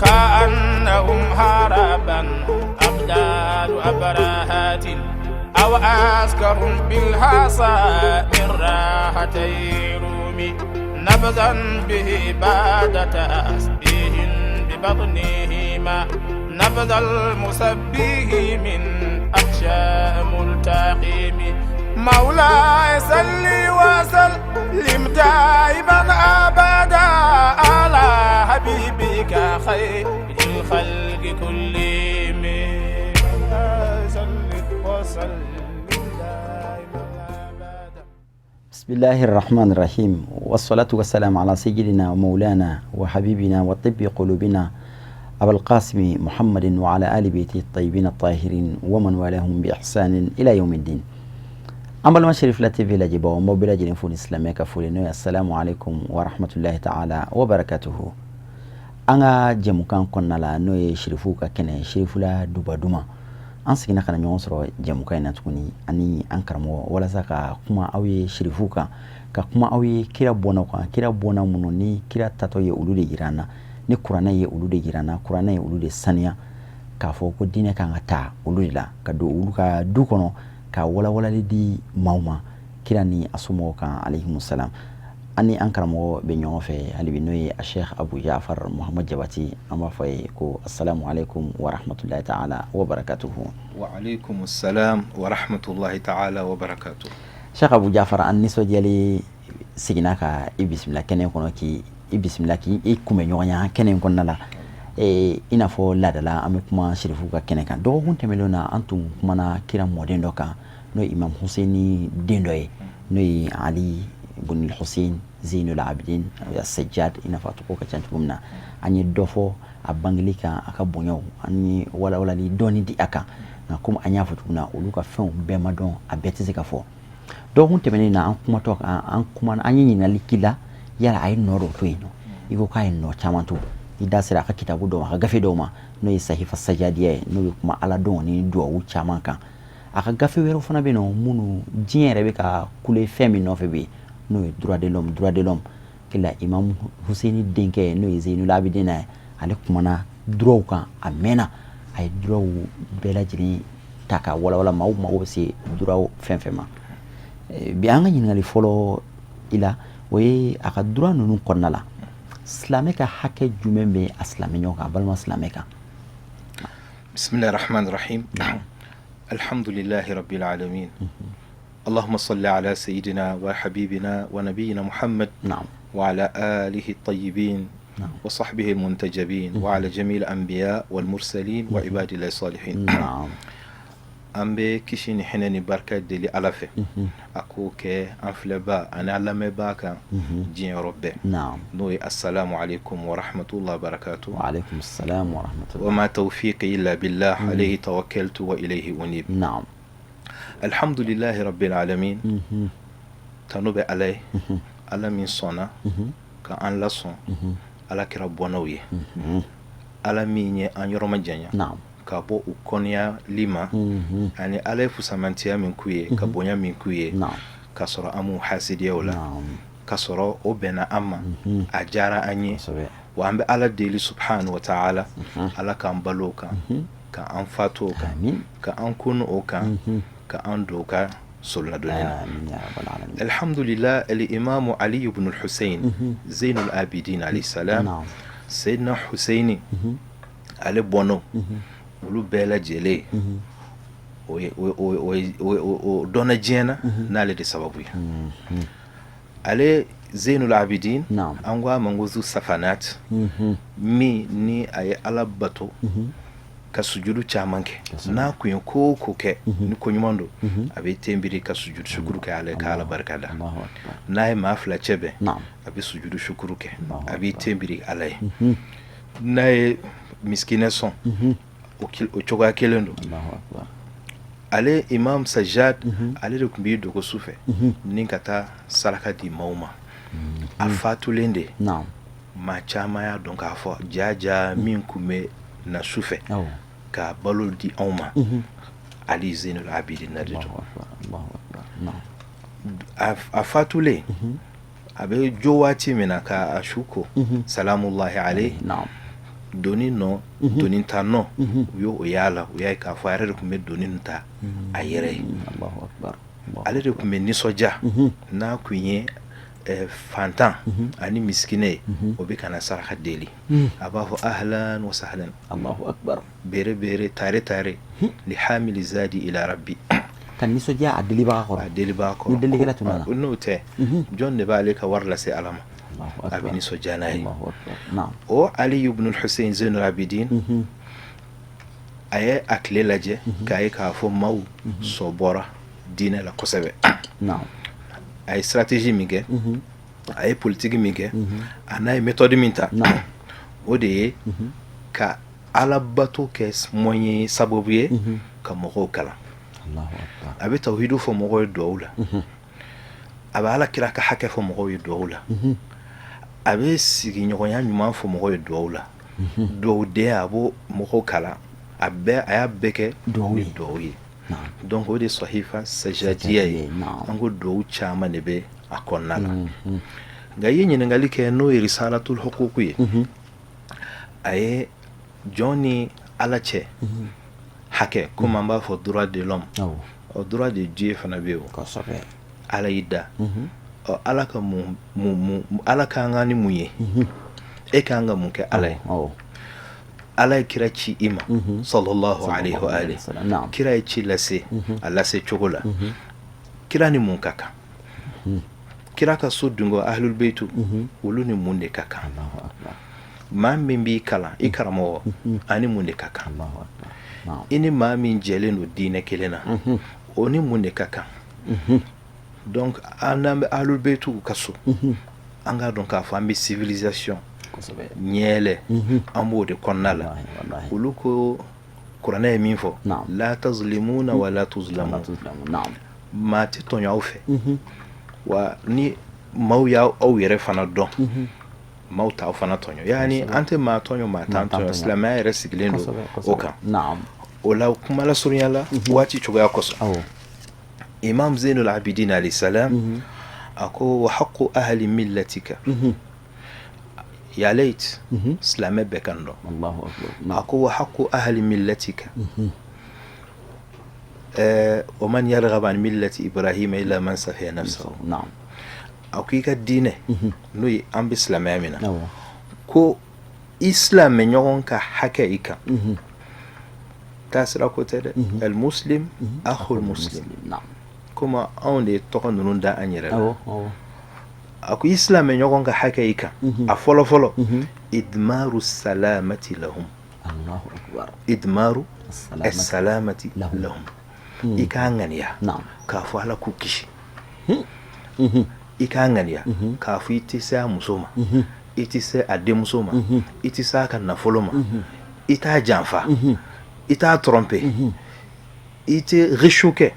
كأنهم هربا أبدال أبرهات أو عسكر بالحصى من راحتي رومي نبذا به بعد تسبيه ببطنهما نبذ المسبيه من أحشاء ملتقيم مولاي صل وسلم دائما أبدا على حبيبك خير الخلق كلهم صل وسلم دائما أبدا. بسم الله الرحمن الرحيم والصلاة والسلام على سيدنا ومولانا وحبيبنا وطب قلوبنا أبو القاسم محمد وعلى آل بيته الطيبين الطاهرين ومن والاهم بإحسان إلى يوم الدين. أما ما شريف لا تيفي لا جبا وموبيلا جنفون إسلامي كفولينو السلام عليكم ورحمة الله تعالى وبركاته. أنا جمكان كنا لا نوي شريفوكا كنا شريفولا دوبا دوما أنسكنا كنا نيونسرو جمكان نتوني أني أنكرمو ولا زكا كما أوي شريفوكا كما أوي كيرا بونا منوني كيرا تاتو يولودي جيرانا ni kurana ye ulu de girana kurana ye ulu de saniya ka fo ko dine kan ata ulu la ka do ulu ka du kono ka wala le di mawma kirani asumo kan alayhi salam ani ankaramo be nyon fe ali bi noy Sheikh Abu Ja'far Muhammad Jabati amma fay ko assalamu alaikum wa rahmatullahi ta'ala wa barakatuh. Wa alaykum assalam wa rahmatullahi ta'ala wa barakatuh. Sheikh Abu Ja'far an niso jali siginaka ibismillah kene kono ki bismillah ki e kuma nyonya kenen konna la ina fo ladala ame kuma shirifu ka kenen kan do hun temelona antum kuma na kira modin doka no Imam Husaini dendo e no Ali ibn al-Husayn Zainul Abidin as-Sajjad ina fatu ko ka chantumna anyi dofo abanglika aka bonyo anyi wala li doni di aka na kuma anya fatuna uluka fen be madon abeteze ka fo do hun temelina an kuma to an kuma anyi na likila yala ay noro to ino igo kay no chamantu ida sira ka kitabu do ka gafe do ma no sahifa sajadiye no kuma ala do ni do wu chamanka aka gafe wero fana be no munu jiere be ka kule femi no fe be no droit de l'homme kila Imam Husaini denke no Zainul Abidin ale kuma na droit ka amena ay droit bela jiri taka wala mawu se droit fenfema bi anga nyingali folo ila oye aka droit nunu konna la islamika hake jumembe aslaminyo ka balma islamika. Bismillahir Rahmanir Rahim. Alhamdulillahi Rabbil Alamin. Allahumma salli ala sayyidina wa habibina wa nabiyyina Muhammad wa ala alihi at-tayyibin wa sahbihi al-muntajabin wa ala jami'il anbiya wal mursalin wa ibadillahi salihin. Ambe kishini heneni barka deli alafe ako ke anfleba ana alame baka jin robbe no assalamu alaikum wa rahmatullahi wa barakatuh. Wa alaikum assalam wa rahmatullahi wa ma tawfiqi illa billah alayhi tawakkaltu wa ilayhi unib. Naam. Alhamdulillahi rabbil alamin. Tanube alay ala min sona ka an lason ala kira bonawiye ala minye an yoroma janya. Naam. Ka bo ukonya lima ani alefu samantia min kuye ka bonya min kuye ka soro amu hasidiya wala ka soro obena amma ajara anye wa ambe ala deli subhanahu wa ta'ala ala kan baloka ka an fato ka an kunu oka ka an doka solna dunya. Alhamdulillah al-Imam Ali ibn al-Husayn Zainul Abidin alayhi salam Sayyidina Husaini ale bono ulu bela jele o dona jena nale de sababu ya ale Zainul Abidin angwa manguzu safanat mi ni ay alabato ka sujudu chamanke na kuyo ko ke ni ko nyumondo abe tembiri ka sujudu shukuru ke ale kala barkada na ma fla chebe abe sujudu shukuru ke abe tembiri ale na miskine son o choga kelendo ale Imam Sajjad ale de kumbi do ko sufe ninkata saraka di mauma afatulende ma chama ya donc afo jaja min kume na sufe ka balol di auma Ali Zainul Abidin na dito afatule abe jowati mina ka ashuko salamullahi alayhi doni no doni ta no yo o yala o yai ka fa yare kuma doni ta ayere Allahu akbar ale de kuma ni soja na kunye fantan ani miskine o be kana saraka deli abahu ahlan wa sahlan Allahu akbar bere bere tare li hamil zadi ila rabbi kan ni soja adeli ba ko ni deli kala tunana no te jonne ba le ka warla se alama Allahu akbar abini soja nay Allahu akbar na'am o ali ibn al-husayn zain al-abidin aye akle laje kay ka fo maw so bora dina la kosabe na'am ay stratégie mige ay politique mige anay méthode minta na'am o de ka alabato kes moyen sababuye ka moko kala Allahu akbar abe tawhidu fo moko dowla aba ala kira ka hake fo moko dowla abe sigi nyonya nyuma fo moko dowla do de abo moko kala abe aya beke dowi donc o de sahifa sajadiye ango do chama nebe akonnala ngayi ngali ke no risalatul huquqi aye Johnny alache hake kuma mba fo droit de l'homme o droit de Dieu fana bewo ko sobe alaida o alaka mu alaka ngani muye e kanga munke alay alay kira ci ima sallallahu alaihi wa alihi kira ci lase alase chogola kira ni munkaka kira ka sudungo ahlul baitu uluni munde kaka Allahu akbar mamin bi kala ikaramo ani munde kaka Allahu akbar ini mamin jeleno dine kelena oni munde kaka donc anam ahlul baitu kaso anga donc a famille civilisation nyele ambo de konnala uluko qur'ana min fo la tazlimuna wa la tuzlamun na'am ma ti to nyawfe wa ni mawya aw yere fana don mawta fana tonyo yani ante ma tonyo ma tanto islamay resiglendo oka na'am wala kuma la suryala wati chuga yakoso imam zainul abidin alayhi salam ako wa haqqu ahli millatika يا ليت اسلام بكندو الله اكبر اكو حق اهل ملتك ومن يرغب عن مله ابراهيم الا من سفه نفسه نعم اكو كدين نوي ام اسلام امنا كو اسلام نيون كا حكايكا تاسرا كوتد المسلم اخو المسلم نعم كما اون دي توكن نون دا انيرا aku islam nyogon ka hakaika a folo idmaru salamati lahum Allahu akbar idmaru salamati lahum ikanganiya ka fala kukishi ikanganiya ka fu itisa musoma itisa ade musoma itisa kan na foloma ita janfa ita tromper ite rishuke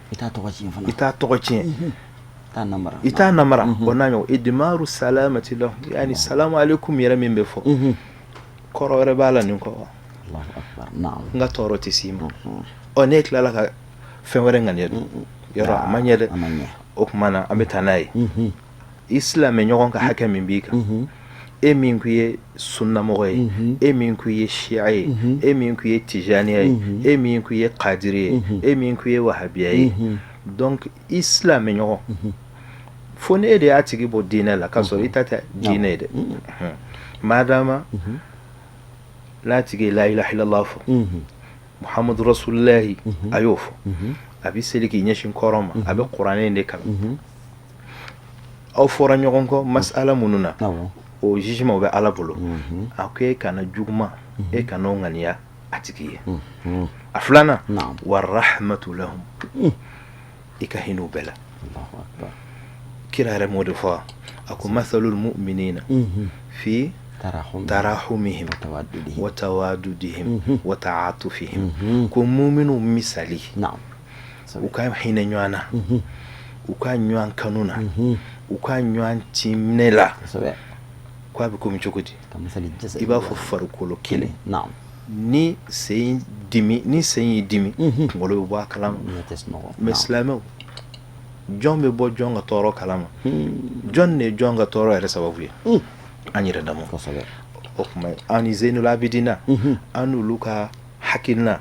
ita tokochin ita namara onanyo idmaru salamati lahu yani assalamu alaikum yara min befo koro re bala nin ko Allahu akbar na'am nga toro tisima onek la ka fenwere ngane yoro amanyede okmana ametanai islam nyogon ka hakami mbika e min kuye sunna moye e min kuye shi'i e min kuye tijani e min kuye qadiri e min kuye wahabiyi donc islam nyogon fone de atigi bo dina la kaso itata dina de madama la tigi la ilaha illallah muhammad rasulullah ayuf abi seliki nyeshin koroma abi qur'ane de kala aw fora nyogon ko mas'ala mununa o jijima be ala bolo akwe kana jugma e kana ngania atigi aflana war rahmatu lahum ikahinu bela Allahu akbar كلا رمودفا أكو مثل المؤمنين في تراحمهم وتواددهم وتعاطفهم كم مؤمن مثالي نعم وكان حين نيوانا وكان نيوان كانونا وكان نيوان تيمنلا كوا بكم تشوكتي كمثل الجسد إبا ففرقولو كيلي نعم ni sayin dimi ngolo ba kalam mislamo jombe bo jonga toro kalama jonne jonga toro ere sababu anyire damo o kuma ani Zainul Abidina anu luka hakilna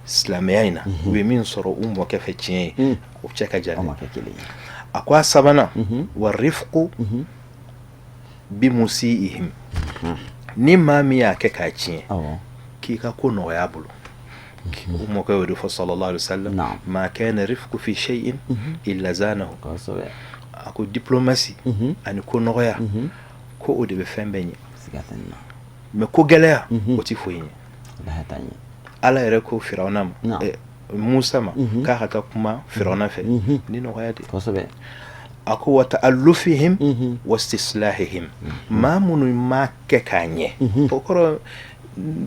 islamiyaina u be min sɔrɔ u mɔkɛ fɛ tiɲɛ ye o cɛ ka jan a ko a sabana wa rifqu bi musiihim ni maa min y'a kɛ k'a tiɲɛ k'i ka ko nɔgɔya bolo u mɔkɛ y'o de fɔ sallallahu alaihi wasallam ma kana rifqu fi shay'in illa zanahu a ko diplomatie ani ko nɔgɔya ko o de bɛ fɛn bɛɛ ɲɛ mais ko gɛlɛya o ti foyi ɲɛ ala yɛrɛ ko firawuna ma Musa ma k'a ka taa kuma firawuna fɛ ni nɔgɔya de a ko wa ta'allufihim wa istislahihim maa minnu ma kɛ k'a ɲɛ o kɔrɔ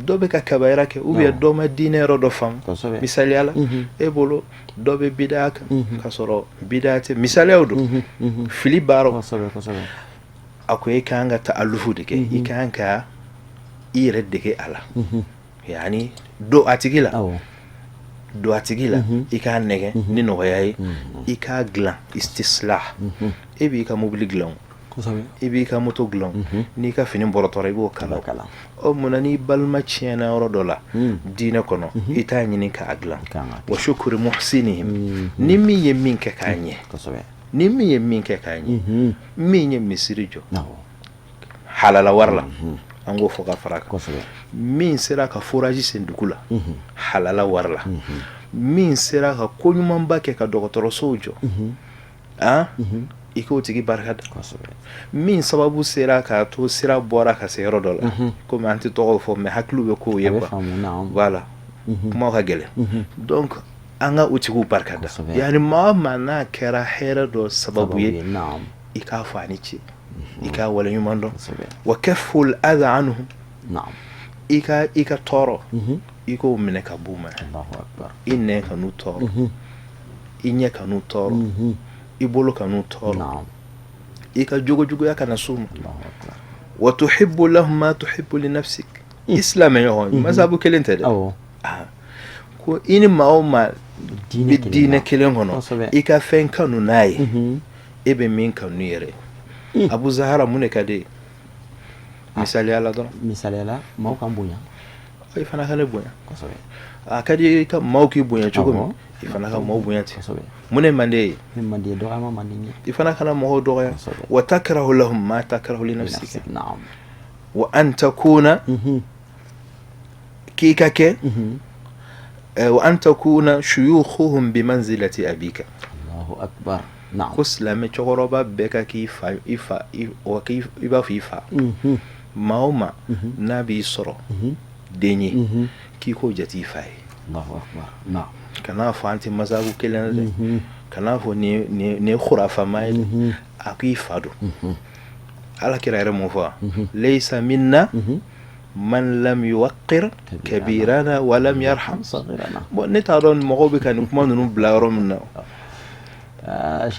dɔ bɛ ka kabayira kɛ ou bien dɔ ma diinɛ yɔrɔ dɔ faamu misaliya la e bolo dɔ bɛ bidaya kan k'a sɔrɔ bidaya tɛ misaliyaw don fili baaraw a ko e kan ka ta'allufu de kɛ i kan ka i yɛrɛ dege a la yani do a tigi la i k'a nɛgɛ ni nɔgɔya ye i k'a dilan istislah e b'i ka mobili dilan i b'i ka moto dilan n'i ka fini bɔrɔtɔra i b'o kala o munna n'i balima tiɲɛna yɔrɔ dɔ la diinɛ kɔnɔ i t'a ɲini k'a dilan wa shukuri muhsinihim ni min ye min kɛ k'a ɲɛ ni min ye min kɛ k'a ɲɛ min ye misiri jɔ halala wari la an k'o fɔ ka fara kan min sera ka foraji sen dugu la halala wari la min sera ka ko ɲumanba kɛ ka dɔgɔtɔrɔsow jɔ i k'o tigi barika da min sababu sera k'a to sira bɔra ka se yɔrɔ dɔ la komi an tɛ tɔgɔw fɔ mais hakiliw bɛ kow ye quoi voilà kumaw ka gɛlɛn donc an ka o tigiw barika da yani maa o maa n'a kɛra hɛrɛ dɔ sababu ye i k'a fɔ a ni ce i k'a wale ɲuman dɔn wa kaful adha anhum i ka tɔɔrɔ i k'o minɛ ka b'u ma i nɛn ka n'u tɔɔrɔ i ɲɛ ka n'u tɔɔrɔ i bolo ka n'u tɔɔrɔ i ka jogojuguya kana s'u ma wa tuhibbu lahum ma tuhibbu li nafsik islamɛ ɲɔgɔn masabu kelen tɛ dɛ ko i ni maa o maa bɛ diinɛ kelen kɔnɔ i ka fɛn kanu n'a ye e bɛ min kanu yɛrɛ Abu Zahara mun de ka di misaliya la dɔrɔn misaliya la maaw kan bonya i fana ka ne bonya a ka di ka maaw k'i bonya cogo min i fana ka maaw bonya ten mun de man di ye dɔgɔyama man di n ye i fana kana mɔgɔw dɔgɔya wa takrahu lahum ma takrahu li nafsika wa an takuna k'i ka kɛ wa an takuna shuyukhuhum bi manzilati abika Allahu akbar ko silamɛ cɛkɔrɔba bɛɛ ka k'i fa i b'a fɔ i fa maa o maa n'a b'i sɔrɔ den ye k'i k'o jate i fa ye kana fɔ an tɛ masabu kelen na dɛ kana fɔ nin ye khurafama ye dɛ a k'i fa don alakira yɛrɛ mun fɔ laysa minna man lam yuwaqqir kabirana wa lam yarham bon ne t'a dɔn mɔgɔw bɛ ka nin kuma ninnu bila yɔrɔ min na a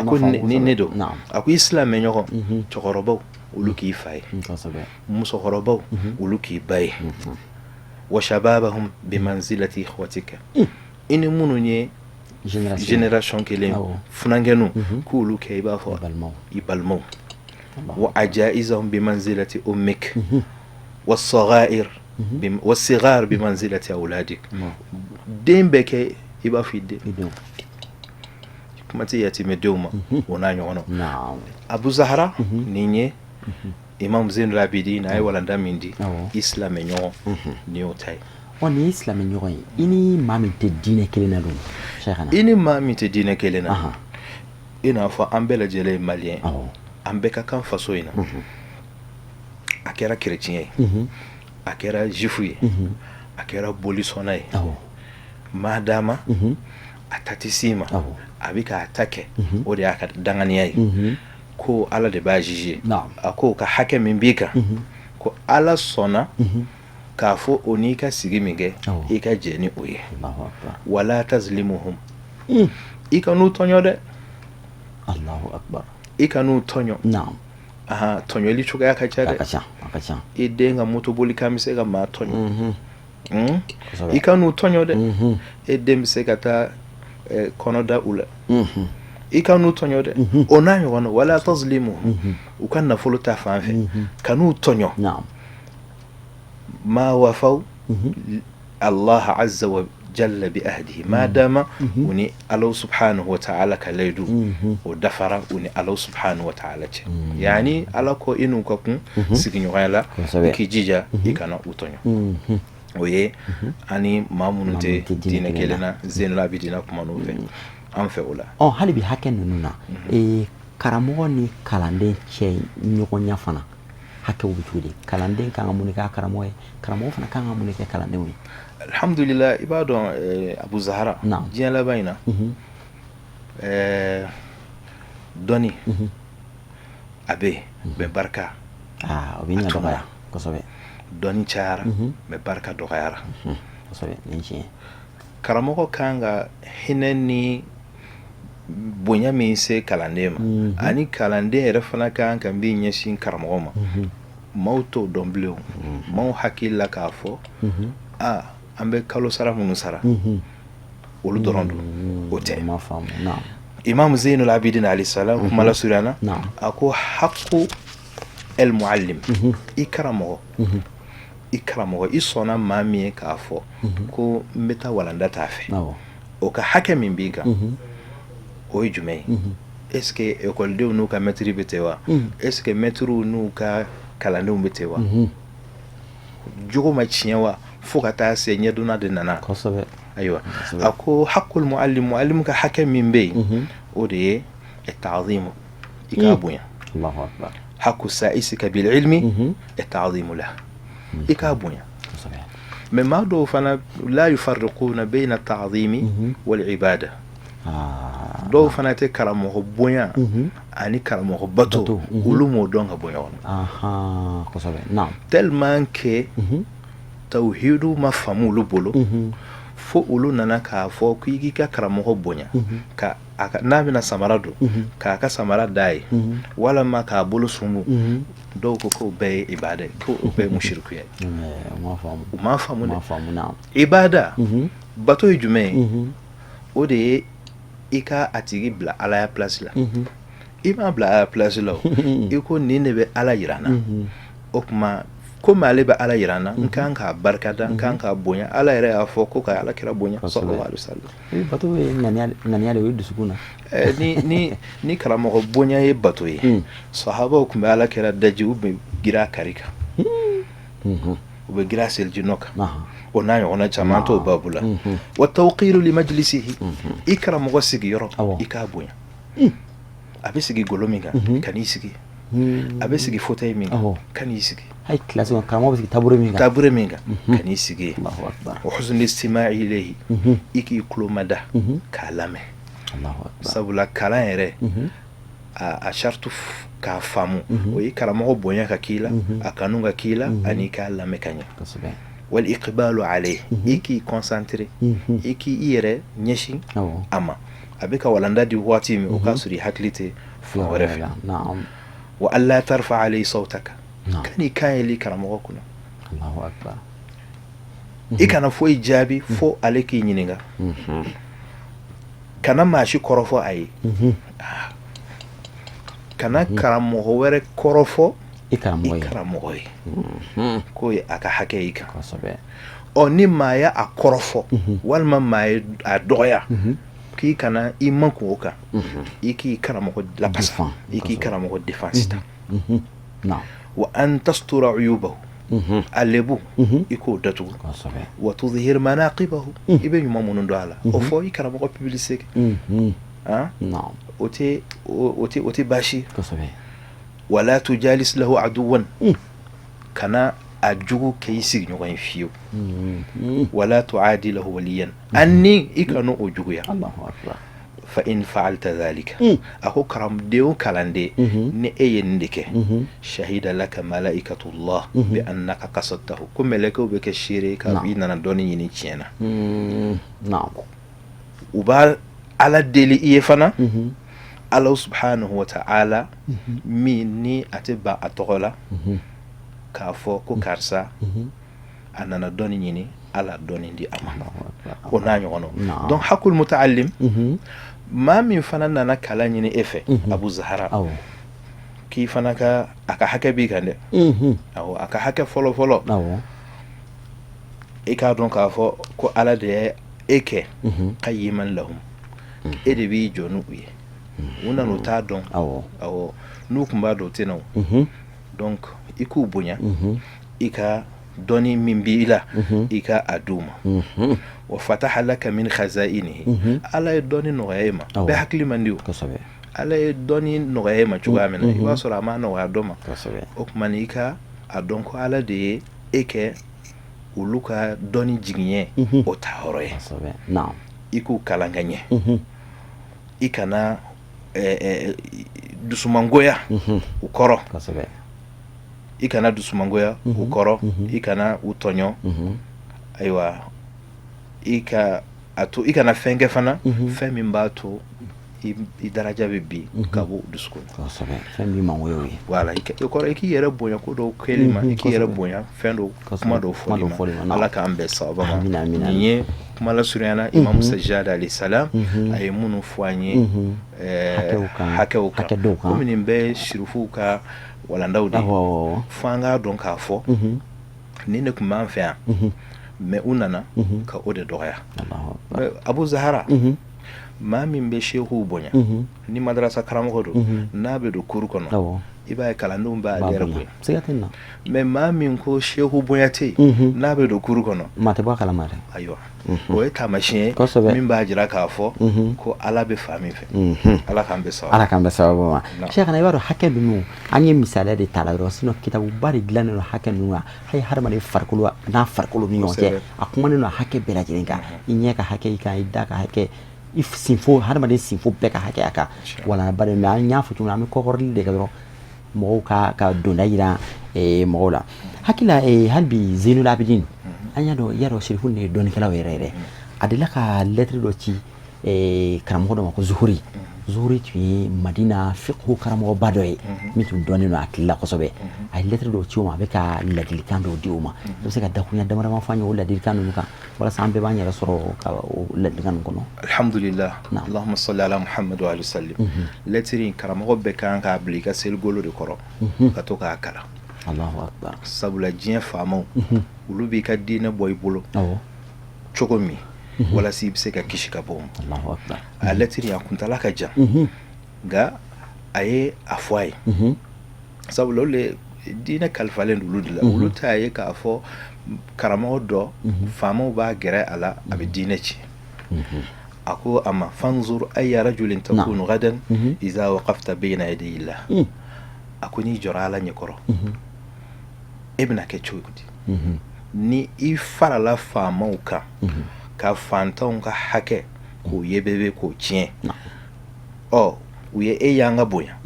ko ne don a ko islamɛ ɲɔgɔn cɛkɔrɔbaw olu k'i fa ye musokɔrɔbaw olu k'i ba ye wa shababahum bi manzilati ikhwatika i ni minnu ye génération kelen funankɛnu k'olu kɛ i b'a fɔ i balimaw wa ajaizahum bi manzilati ummik wa sigar bi manzilati awladik den bɛ kɛ i b'a fɔ i den kuma tɛ yatimɛdenw ma o n'a ɲɔgɔn na Abu Zahra nin ye Imam Zainul Abidin a ye walanda min di i silamɛ ɲɔgɔn ni y'o ta ye nin ye silamɛ ɲɔgɔn ye i ni maa min tɛ diinɛ kelen na don i ni maa min tɛ diinɛ kelen na i n'a fɔ an bɛɛ lajɛlen ye maliyɛn an bɛɛ ka kan faso in na a kɛra kerecɛn ye a kɛra jifu ye a kɛra bolisɔnna ye maa dama a ta tɛ s'i ma a bɛ k'a ta kɛ o de y'a ka danganiya ye ko ala de b'a juger a ko ka hakɛ min b'i kan ko ala sɔnna k'a fɔ o n'i ka sigi min kɛ i ka jɛ ni o ye wala tazlimuhum i ka n'u tɔɲɔ dɛ Allahu akbar i ka n'u tɔɲɔ tɔɲɔli cogoya ka ca dɛ i den ka moto boli kan bɛ se ka maa tɔɲɔ i ka n'u tɔɲɔ dɛ e den bɛ se ka taa kɔnɔ da u la i ka n'u tɔɲɔ dɛ o n'a ɲɔgɔn wala tazlimu u ka nafolo ta fan fɛ ka n'u tɔɲɔ ma wafaw Allah azza wa jalla bi ahdihi ma dama uni Allah subhanahu wa ta'ala ka laydu o dafara uni Allah subhanahu wa ta'ala ce yani ala ko inu ka kun sigi ɲɔgɔnya la ki jija i kana u tɔɲɔ o ye ani mamunun tɛ diinɛ kelen na Zainul Abidina kuma n'u fɛ an fɛ o la hali bi hakɛ ninnu na karamɔgɔ ni kalanden cɛ ɲɔgɔnya fana hakɛw bɛ cogo di kalanden kan ka mun kɛ karamɔgɔ ye karamɔgɔ fana kan ka mun kɛ kalandenw ye alhamdulillah i b'a dɔn Abu Zahra diɲɛ laban in na dɔnni a bɛ yen barika o bɛ ɲɛ dɔgɔya kosɛbɛ dɔnni cayara mɛ barika dɔgɔyara kosɛbɛ ni tiɲɛ karamɔgɔ kan ka hinɛ ni bonya min se kalanden ma ani kalanden yɛrɛ fana kan ka min ɲɛsin karamɔgɔ ma maaw t'o dɔn bilen maaw hakili la k'a fɔ an bɛ kalo sara minnu sara olu dɔrɔn don o tɛ Imam Zainul Abidin alayhi salam kuma la surana a ko haqqu el muallim i karamɔgɔ i sɔnna maa min ye k'a fɔ ko n bɛ taa walanda t'a fɛ o ka hakɛ min b'i kan o ye jumɛn ye est-ce que ekɔlidenw n'u ka mɛtiri bɛ ten wa est-ce que mɛtiriw n'u ka kalandenw bɛ ten wa jogo ma tiɲɛ wa fo ka taa se ɲɛdonna de nana ayiwa a ko haqqul muallim ka hakɛ min bɛ yen o de ye ta'zimu i k'a bonya haqqu sa'isika bil ilmi ta'zimu la i k'a bonya mais maa dɔw fana la yufarriquna bayna ta'zimi wal ibada dɔw fana tɛ karamɔgɔ bonya ani karamɔgɔ bato olu m'o dɔn ka bonya kɔnɔ tellement que tawhidu ma faamu olu bolo fo olu nana k'a fɔ ko i k'i ka karamɔgɔ bonya ka n'a bɛna samara don k'a ka samara d'a ye walama k'a bolo sungu dɔw ko k'o bɛɛ ye ibada ye k'o bɛɛ ye mushirikuya ye u m'a faamu dɛ ibada bato ye jumɛn ye o de ye i ka a tigi bila ala ya place la i m'a bila ala ya place la i ko nin de bɛ ala yira n na o tuma komi ale bɛ ala yira n na n kan k'a barikada n kan k'a bonya ala yɛrɛ y'a fɔ ko ka ala kira bonya sallallahu alaihi wasallam bato ye ŋaniya de o ye dusukun na ni karamɔgɔ bonya ye bato ye sahabaw tun bɛ ala kira daji u bɛ gira kari kan u bɛ gira seliji nɔ kan o n'a ɲɔgɔnna caman t'o babu la wa tawqiru li majlisihi i karamɔgɔ sigiyɔrɔ i k'a bonya a bɛ sigi golo min kan kan'i sigi a bɛ sigi fauteuil min kan kan'i sigi hay classe karamɔgɔ bɛ sigi tabure min kan kan'i sigi wa husnul istima'i ilayhi i k'i tulo mada k'a lamɛn sabula kalan yɛrɛ a shartu k'a faamu o ye karamɔgɔ bonya ka k'i la a kanu ka k'i la ani k'a lamɛn ka ɲɛ wal iqbalu alayhi i k'i concentré i k'i yɛrɛ ɲɛsin a ma a bɛ ka walanda di waati min o k'a sɔrɔ i hakili tɛ fan wɛrɛ fɛ wa alla tarfa alayhi sawtaka kan'i kan yɛlɛ karamɔgɔ kunna i kana foyi jaabi fo ale k'i ɲininka kana maa si kɔrɔfɔ a ye kana karamɔgɔ wɛrɛ kɔrɔfɔ i karamɔgɔ ye k'o ye a ka hakɛ i kan ni maa ye a kɔrɔfɔ walima maa ye a dɔgɔya k'i kana i makun o kan i k'i karamɔgɔ lapasa i k'i karamɔgɔ défense ta wa an tastura uyubahu a lebu i k'o datugu wa tudhhir manaqibahu i bɛ ɲuman minnu dɔn a la o fɔ i karamɔgɔ publicité o tɛ baasi wala tujalis lahu aduwan kana a jugu kɛ i sigiɲɔgɔn ye fiyewu wala tuadi lahu waliyan ani i kana o juguya fa in fa'alta dhalika a ko karamden o kalanden ni e ye nin de kɛ shahida laka malaikatullah bi annaka qasadtahu ko mɛlɛkɛw bɛ kɛ seere ka i nana dɔɔni ɲini tiɲɛ na u b'a ala deli i ye fana Allah subhanahu wa ta'ala min ni a tɛ ban a tɔgɔ la k'a fɔ ko karisa a nana dɔɔni ɲini ala doni di ama o na ɲɔgɔnɔ donc hakul mutaallim maa min fana nana kala ɲini e fɛ Abu Zahra k'i fana ka a ka hakɛ b'i kan dɛ awɔ a ka hakɛ fɔlɔ fɔlɔ e k'a dɔn k'a fɔ ko ala de ye e kɛ qayyiman lahum e de b'i jɔ n'u ye u nana u t'a dɔn awɔ n'u tun b'a dɔn u tɛ na o donc i k'u bonya i ka dɔni min b'i la i ka a d'u ma wa fataha laka min khaza'inihi ala ye dɔni nɔgɔya e ma bɛɛ hakili man di o ala ye dɔni nɔgɔya e ma cogoya min na i b'a sɔrɔ a ma nɔgɔya dɔ ma o tuma i ka a dɔn ko ala de ye e kɛ olu ka dɔni jigiɲɛ o ta hɔrɔ ye i k'u kalan ka ɲɛ i kana dusumangoya u kɔrɔ i kana dusumangoya u kɔrɔ i kana u tɔɲɔ ayiwa i kana fɛn kɛ fana fɛn min b'a to i daraja bɛ bi ka bɔ dusukun fɛn min mangoya ye voilà i kɔrɔ i k'i yɛrɛ bonya ko dɔw kɛli ma i k'i yɛrɛ bonya fɛn dɔw kuma dɔw fɔli ma ala k'an bɛɛ sababa ma nin ye kuma lasurunyana Imam Sajjad alayhi salam a ye minnu fɔ an ye hakɛw kan komi nin bɛɛ shirifuw ka walandaw de fo an k'a dɔn k'a fɔ nin de tun b'an fɛ yan mais u nana ka o de dɔgɔya Abu Zahra maa min bɛ shehuw bonya ni madrasa karamɔgɔ don n'a bɛ don kuru kɔnɔ i b'a ye kalandenw b'a yɛrɛ bonya mais maa min ko shehu bonya tɛ yen n'a bɛ don kuru kɔnɔ maa tɛ bɔ a kalama dɛ ayiwa o ye taamasiyɛn ye min b'a jira k'a fɔ ko ala bɛ fa min fɛ ala k'an bɛ sababu ma Cheikhana i b'a dɔn hakɛ ninnu an ye misaliya de ta la yɔrɔ sinon kitabuba de dilannen don hakɛ ninnu kan hali hadamaden farikolo n'a farikolo ni ɲɔgɔn cɛ a kumanen don hakɛ bɛɛ lajɛlen kan i ɲɛ ka hakɛ i kan i da ka hakɛ i sinfo hadamaden sinfo bɛɛ ka hakɛ a kan wala bari mais an y'a fɔ cogo min an bɛ kɔkɔrɔli de kɛ dɔrɔn mɔgɔw ka donda yira mɔgɔw la hakila hali bi Zainul Abidin an y'a dɔn sherifu ne ye dɔnnikɛlaw yɛrɛ a delila ka lettre dɔ ci karamɔgɔ dɔ ma ko Zuhuri tun ye Madina fiqhu karamɔgɔba dɔ ye min tun dɔnnen don a hakili la kosɛbɛ a ye lettre dɔ ci o ma a bɛ ka ladilikan dɔw di o ma i bɛ se ka dakuruɲa damadama fɔ an ye o ladilikan ninnu kan walasa an bɛɛ b'an yɛrɛ sɔrɔ ka o ladilikan ninnu kɔnɔ alhamdulillah allahumma salli ala muhammad wa alihi sallim lettre in karamɔgɔ bɛɛ kan k'a bila i ka seligolo de kɔrɔ ka to k'a kalan Allahu akbar sabula diɲɛ faamaw olu b'i ka diinɛ bɔ i bolo cogo min walasa i bɛ se ka kisi ka bɔ Allahu akbar a lettre a kuntala ka jan nka a ye a fɔ a ye sabula olu le diinɛ kalifalen don olu de la olu t'a ye k'a fɔ karamɔgɔ dɔ faamaw b'a gɛrɛ a la a bɛ diinɛ tiɲɛ a ko a ma fanzur ayya rajulin takunu gadan iza waqafta bayna yaday illah a ko n'i jɔra ala ɲɛkɔrɔ e bɛna kɛ cogo di ni i farala faamaw kan ka fantanw ka hakɛ k'o yebebe k'o tiɲɛ u ye e y'an ka bonya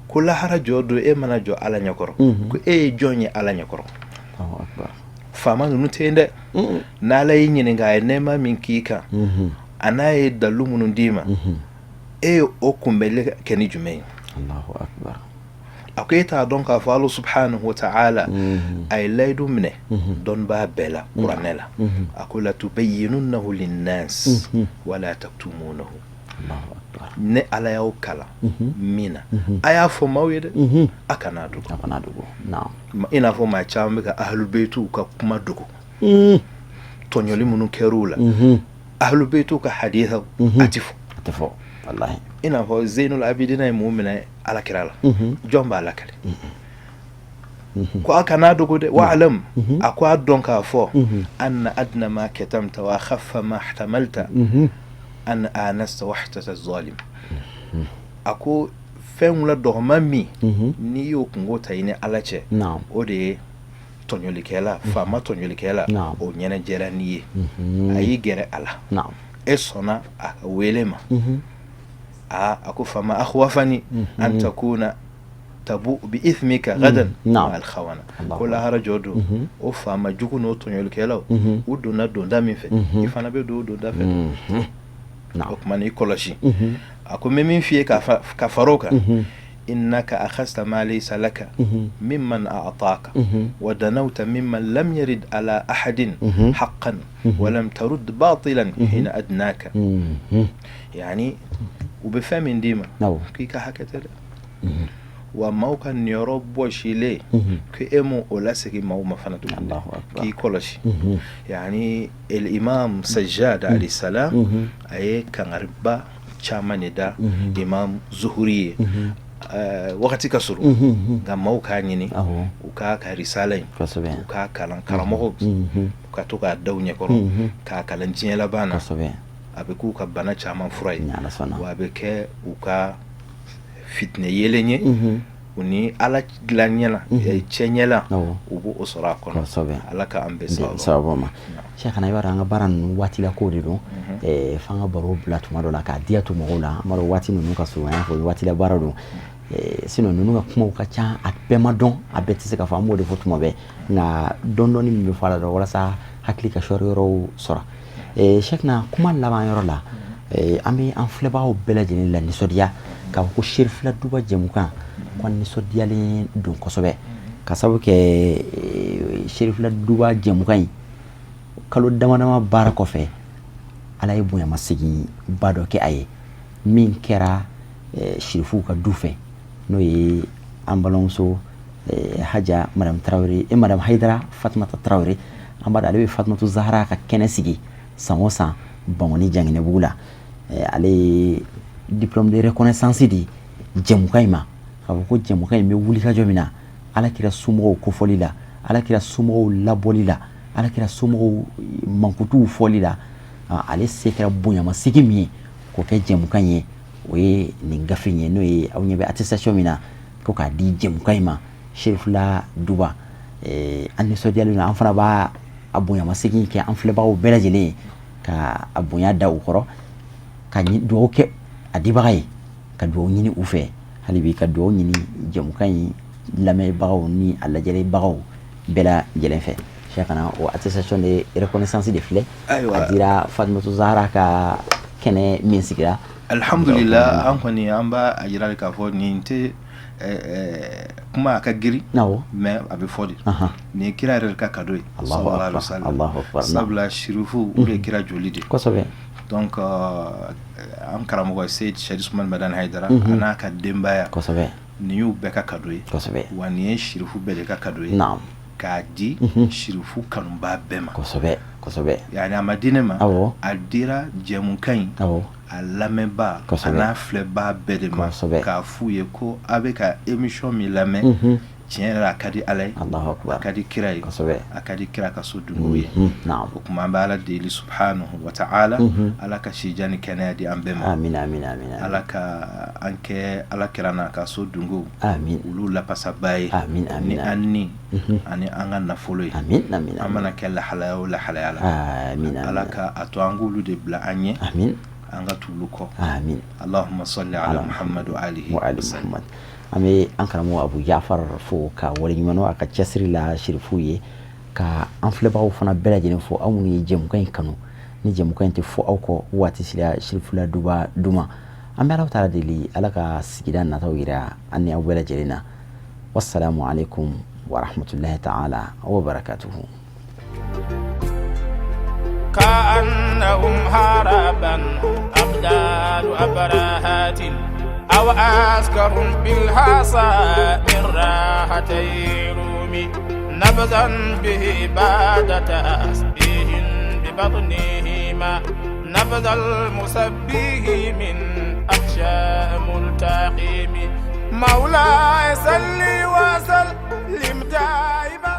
ko lahara jɔ don e mana jɔ ala ɲɛkɔrɔ ko e ye jɔn ye ala ɲɛkɔrɔ faama ninnu tɛ yen dɛ n'ala y'i ɲininka a ye nɛɛma min k'i kan a n'a ye dalu minnu d'i ma e ye o kunbɛli kɛ ni jumɛn ye a ko e t'a dɔn k'a fɔ ala subhanahu wa ta'ala a ye layidu minɛ dɔnnibaa bɛɛ la kuranɛ la a ko latubayyinunnahu linnas wala taktumunahu ne ala y'aw kalan min na a y'a fɔ maaw ye dɛ a kana dogo i n'a fɔ maa caman bɛ ka ahlubeytuw ka kuma dogo tɔɲɔli minnu kɛr'u la ahlubeytuw ka hadithaw a tɛ fɔ wallahi i n'a fɔ Zainul Abidina ye mun minɛ alakira la jɔn b'a lakale ko a kana dogo dɛ wa'alam a ko a dɔn k'a fɔ anna adna ma katamta wa khaffa ma ihtamalta an anasta wahtata zalim a ko fɛn la dɔgɔma min n'i y'o kungo ta i ni ala cɛ o de ye tɔɲɔlikɛla faama tɔɲɔlikɛla o ɲɛnajɛra n'i ye a y'i gɛrɛ a la e sɔnna a ka wele ma a ko fama akhwafani an takuna tabu bi ithmika gadan ma al khawana ko lahara jɔdo o faama jugu n'o tɔɲɔlikɛlaw u donna donda min fɛ i fana bɛ don o donda fɛ o kuma n'i kɔlɔsi a ko n bɛ min f'i ye ka far'o kan إنك أخذت ما ليس لك ممن أعطاك ودنوت ممن لم يرد على أحد حقا ولم ترد باطلا حين أدناك. يعني وبفهم ديما كيكا حكت وموكا نيروب وشيلي كيمو أولاسكي مو مفنتو كي كولشي. يعني الإمام سجاد عليه السلام أي كان ربا chamani da imam zuhuri wakati kasuru ga mauka nyini uka ka risalai uka kalan karamo uka to ka dawnya koro ka kalan jinyala bana abe ku ka bana chaman furai wa be ke uka fitne yelenye uni ala glanyala chenyala ubu osora kono alaka ambesa saboma shekana yara nga baran wati la ko dido fanga baro blatu maro la ka dia to mola maro wati nunu ka so ya fo wati la barado sino nunu ka kuma ka cha apema don abeti se ka fa mo de fotu mobe na don don mi fala do wala sa hakli ka shoro ro sora shekna kuma la ba yoro la ami an fleba o belajini la ni sodia ka ko shirf la duba jemuka kon ni sodia le don ko sobe ka sabu ke shirf la duba jemuka kalo dama bara ko fe ala e bunya masigi bado ke aye min kera shirfu ka dufe no yi ambalonso haja madam Traoré e madam Haidara Fatmata Traoré ambada ale Fatmatu Zahra ka kenesigi samosa bangoni jangine bula ale diplôme de reconnaissance di jemukaima ko jemukai me wuli ka jomina ala kira sumo ko folila ala kira sumo labolila ala kira sumo mankutu folila ale sekra bunya masigi mi ko ke jemukanye we ningafinye no e awnyebe attestation mina ko ka di jemukaima chef la duba anni sodialu na anfana ba abunya masigi ke anfle ba o belajele ka abunya da ukoro ka ni do ke adibay ka do nyini ufe halibi ka do nyini jemukai lame bawo ni alla jele bawo bela jele fe cheikhana o attestation de reconnaissance de flé adira Fatmatu Zahra ka kene min sigira alhamdulillah an koni amba ajira ka fo ni nte kuma ka giri mais abi fodi ni kira ka kadoy sallallahu alaihi wasallam Allahu akbar sabla shirufu ure kira jolidi ko sobe donc am karamo Sayyid Sharif Usman Madan Haidara ana ka dembaya ko sobe ni yu be ka kadoy ko sobe wani shirufu be ka kadoy naam ka di shirufu kanumba bema ko sobe yani amadine ma adira jemunkan alameba ana fleba bedema ka fuye ko avec émission mi lame tiens akadi alay Allahu akbar akadi kiray akadi kira ka sudunuye naam kuma bala de subhanahu wa ta'ala alaka shijani kanadi ambema amin alaka anke alakirana ka sudungu amin ulu la pasabai amin ni anni ani anga na follow amin amana kala halala la halala amin alaka atwangulu de bla anye amin anga tuluko amin allahumma salli ala muhammad wa alihi wa ali muhammad ame ankaramo Abu Ja'far fo ka wali mano aka chasri la shirfuye ka anfleba o fana belajene fo amuni jemukan kanu ni jemukan te fo auko wati sila shirfula duba duma ame Allah taala dili alaka sigidan na tawira anni abu belajelena wassalamu alaikum wa rahmatullahi ta'ala wa barakatuhu كأنهم هربا أبدال أبراهات أو عسكر بالحصى من راحتي رومي نبذا به بعد تأسبيه ببطنهما نبذ المسبيه من أحشاء ملتقيم مولاي سلي وسلم دائما